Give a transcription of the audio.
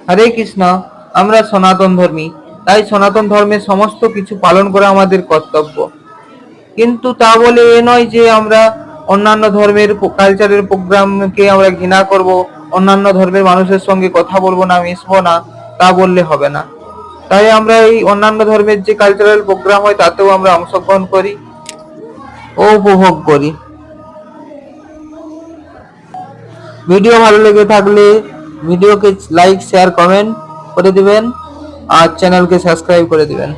হরে কৃষ্ণ। আমরা সনাতন ধর্মী, তাই সনাতন ধর্মের সমস্ত কিছু পালন করা আমাদের কর্তব্য। কিন্তু তা বলে এ নয় যে আমরা অন্যান্য ধর্মের কালচারের প্রোগ্রামকে আমরা ঘৃণা করব, অন্যান্য ধর্মের মানুষের সঙ্গে কথা বলবো না, মিশবো না, তা বললে হবে না। তাই আমরা এই অন্যান্য ধর্মের যে কালচারাল প্রোগ্রাম হয় তাতেও আমরা অংশগ্রহণ করি ও উপভোগ করি। ভিডিও ভালো লেগে থাকলে ভিডিওকে লাইক শেয়ার কমেন্ট করে দিবেন আর চ্যানেলকে সাবস্ক্রাইব করে দিবেন।